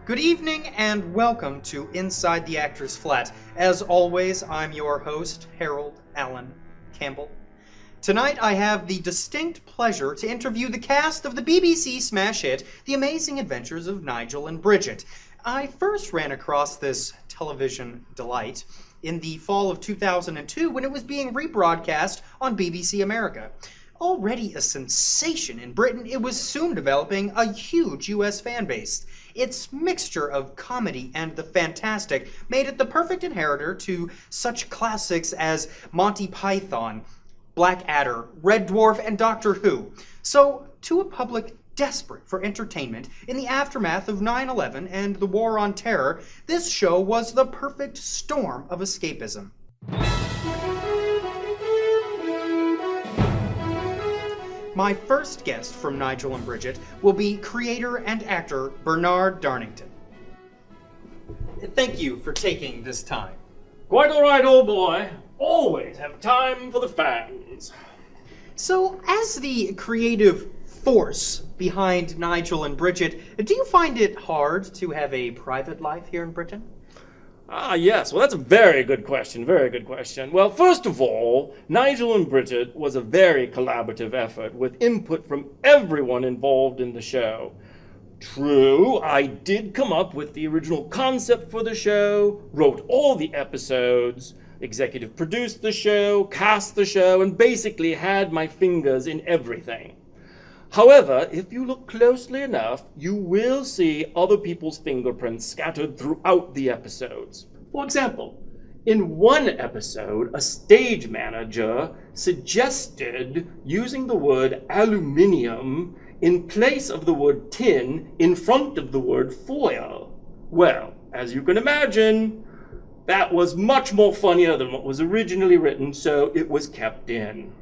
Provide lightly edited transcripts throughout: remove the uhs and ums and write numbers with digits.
Good evening and welcome to Inside the Actor's Flat. As always, I'm your host, Harold Allen Campbell. Tonight I have the distinct pleasure to interview the cast of the BBC smash hit, The Amazing Adventures of Nigel and Bridgette. I first ran across this television delight in the fall of 2002 when it was being rebroadcast on BBC America. Already a sensation in Britain, it was soon developing a huge US fan base. Its mixture of comedy and the fantastic made it the perfect inheritor to such classics as Monty Python, Blackadder, Red Dwarf, and Doctor Who. So, to a public desperate for entertainment in the aftermath of 9/11 and the War on Terror, this show was the perfect storm of escapism. My first guest from Nigel and Bridgette will be creator and actor Bernard Darnington. Thank you for taking this time. Quite all right, old boy. Always have time for the fans. So, as the creative force behind Nigel and Bridgette, do you find it hard to have a private life here in Britain? Yes. Well, that's a very good question. Very good question. Well, first of all, Nigel and Bridgette was a very collaborative effort with input from everyone involved in the show. True, I did come up with the original concept for the show, wrote all the episodes, executive produced the show, cast the show, and basically had my fingers in everything. However, if you look closely enough, you will see other people's fingerprints scattered throughout the episodes. For example, in one episode, a stage manager suggested using the word aluminium in place of the word tin in front of the word foil. Well, as you can imagine, that was much more funnier than what was originally written, so it was kept in.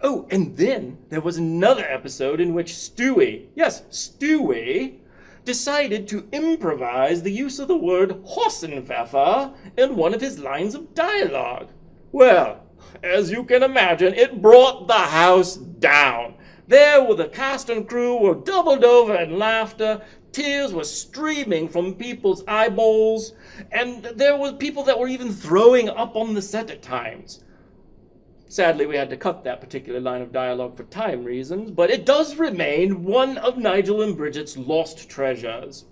Oh, and then there was another episode in which Stewie, yes, Stewie, decided to improvise the use of the word Hossenpfeffer in one of his lines of dialogue. Well, as you can imagine, it brought the house down. There were the cast and crew were doubled over in laughter, tears were streaming from people's eyeballs, and there were people that were even throwing up on the set at times. Sadly, we had to cut that particular line of dialogue for time reasons, but it does remain one of Nigel and Bridgette's lost treasures.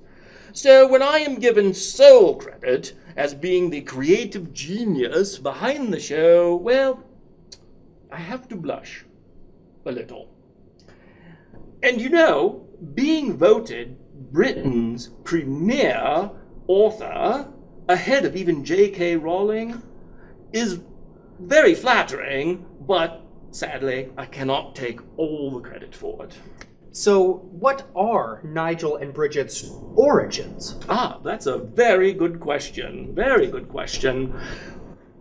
So when I am given sole credit as being the creative genius behind the show, well, I have to blush a little. And you know, being voted Britain's premier author, ahead of even J.K. Rowling, is very flattering, but sadly, I cannot take all the credit for it. So, what are Nigel and Bridgette's origins? That's a very good question. Very good question.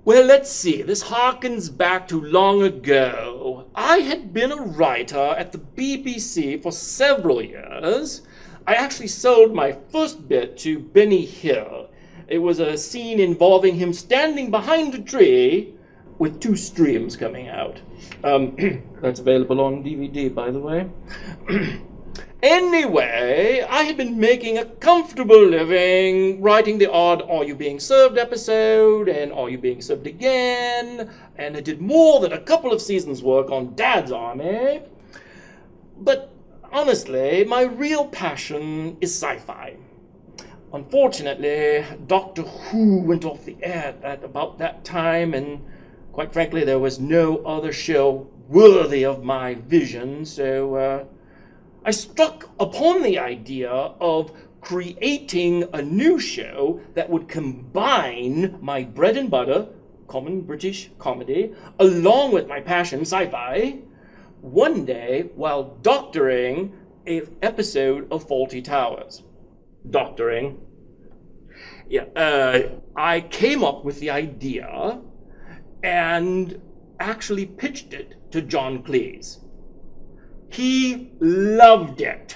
Well, let's see. This harkens back to long ago. I had been a writer at the BBC for several years. I actually sold my first bit to Benny Hill. It was a scene involving him standing behind a tree with two streams coming out. That's available on DVD, by the way. Anyway, I had been making a comfortable living, writing the odd Are You Being Served episode, and Are You Being Served Again, and I did more than a couple of seasons' work on Dad's Army. But honestly, my real passion is sci-fi. Unfortunately, Doctor Who went off the air at about that time, and quite frankly, there was no other show worthy of my vision, so I struck upon the idea of creating a new show that would combine my bread and butter, common British comedy, along with my passion, sci-fi, one day while doctoring an episode of Fawlty Towers. Doctoring. I came up with the idea and actually pitched it to John Cleese. He loved it.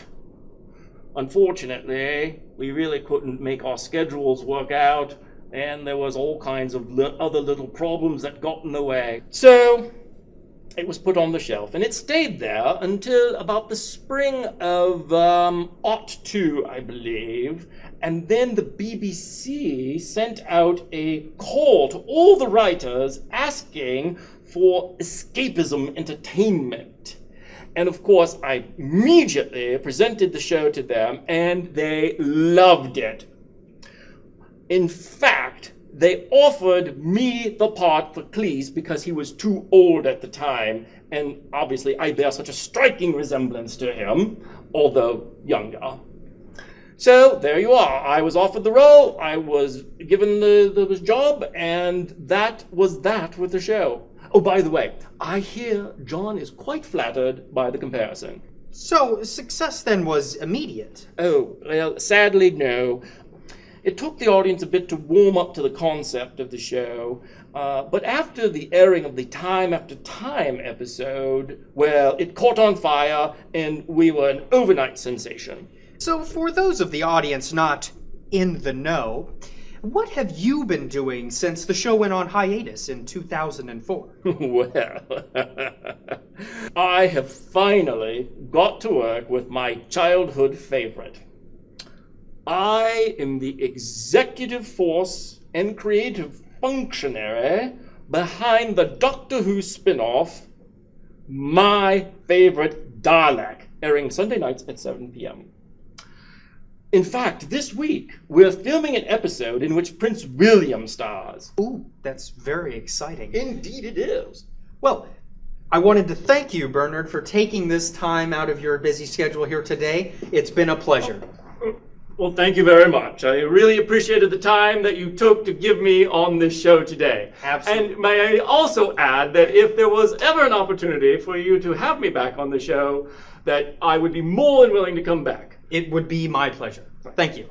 Unfortunately, we really couldn't make our schedules work out, and there was all kinds of other little problems that got in the way. So it was put on the shelf, and it stayed there until about the spring of '02, I believe. And then the BBC sent out a call to all the writers asking for escapism entertainment. And of course, I immediately presented the show to them, and they loved it. In fact, they offered me the part for Cleese because he was too old at the time, and obviously I bear such a striking resemblance to him, although younger. So there you are. I was offered the role, I was given the job, and that was that with the show. Oh, by the way, I hear John is quite flattered by the comparison. So, success then was immediate? Oh, well, sadly, no. It took the audience a bit to warm up to the concept of the show, but after the airing of the Time After Time episode, well, it caught on fire and we were an overnight sensation. So for those of the audience not in the know, what have you been doing since the show went on hiatus in 2004? Well, I have finally got to work with my childhood favorite. I am the executive force and creative functionary behind the Doctor Who spin-off, My Favorite Dalek, airing Sunday nights at 7 p.m. In fact, this week, we're filming an episode in which Prince William stars. Ooh, that's very exciting. Indeed it is. Well, I wanted to thank you, Bernard, for taking this time out of your busy schedule here today. It's been a pleasure. Well, thank you very much. I really appreciated the time that you took to give me on this show today. Absolutely. And may I also add that if there was ever an opportunity for you to have me back on the show, that I would be more than willing to come back. It would be my pleasure. Thank you.